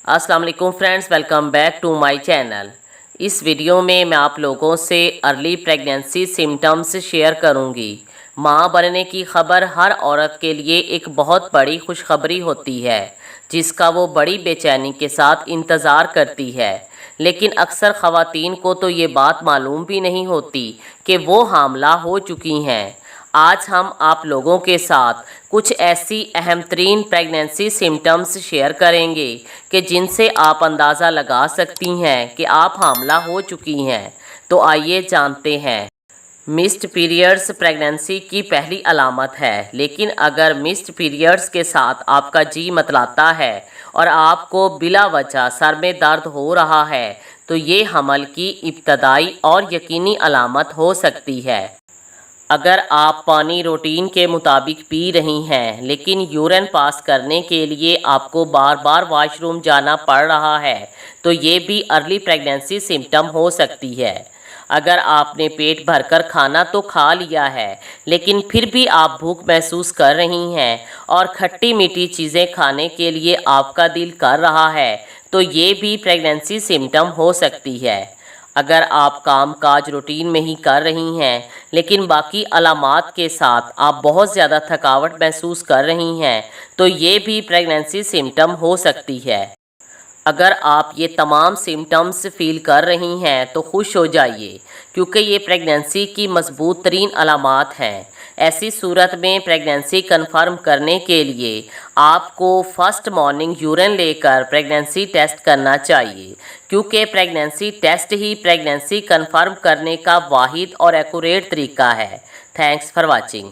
अस्सलाम वालेकुम friends, welcome back to my channel. इस वीडियो में मैं आप लोगों से अर्ली प्रेगनेंसी सिम्टम्स शेयर करूंगी। माँ बनने की खबर हर औरत के लिए एक बहुत बड़ी खुशखबरी होती है, जिसका वो बड़ी बेचैनी के साथ इंतज़ार करती है। लेकिन अक्सर ख़वातीन को तो ये बात मालूम भी नहीं होती कि वो हामला हो चुकी हैं। आज हम आप लोगों के साथ कुछ ऐसी अहम तरीन प्रेगनेंसी सिम्टम्स शेयर करेंगे कि जिनसे आप अंदाज़ा लगा सकती हैं कि आप हामला हो चुकी हैं। तो आइए जानते हैं। मिस्ड पीरियड्स प्रेगनेंसी की पहली अलामत है, लेकिन अगर मिस्ड पीरियड्स के साथ आपका जी मतलाता है और आपको बिला वजह सर में दर्द हो रहा है, तो ये हमल की इब्तदाई और यकीनी अलामत हो सकती है। अगर आप पानी रूटीन के मुताबिक पी रही हैं, लेकिन यूरिन पास करने के लिए आपको बार बार वॉशरूम जाना पड़ रहा है, तो ये भी अर्ली प्रेगनेंसी सिम्टम हो सकती है। अगर आपने पेट भरकर खाना तो खा लिया है, लेकिन फिर भी आप भूख महसूस कर रही हैं और खट्टी मीठी चीज़ें खाने के लिए आपका दिल कर रहा है, तो ये भी प्रेगनेंसी सिम्टम हो सकती है। अगर आप काम काज रूटीन में ही कर रही हैं, लेकिन बाकी अलामात के साथ आप बहुत ज़्यादा थकावट महसूस कर रही हैं, तो ये भी प्रेगनेंसी सिम्टम हो सकती है। अगर आप ये तमाम सिम्टम्स फ़ील कर रही हैं तो खुश हो जाइए, क्योंकि ये प्रेगनेंसी की मजबूत तरीन अलामात हैं। ऐसी सूरत में प्रेगनेंसी कंफर्म करने के लिए आपको फर्स्ट मॉर्निंग यूरिन लेकर प्रेगनेंसी टेस्ट करना चाहिए, क्योंकि प्रेगनेंसी टेस्ट ही प्रेगनेंसी कंफर्म करने का वाहिद और एक्यूरेट तरीका है। Thanks for watching.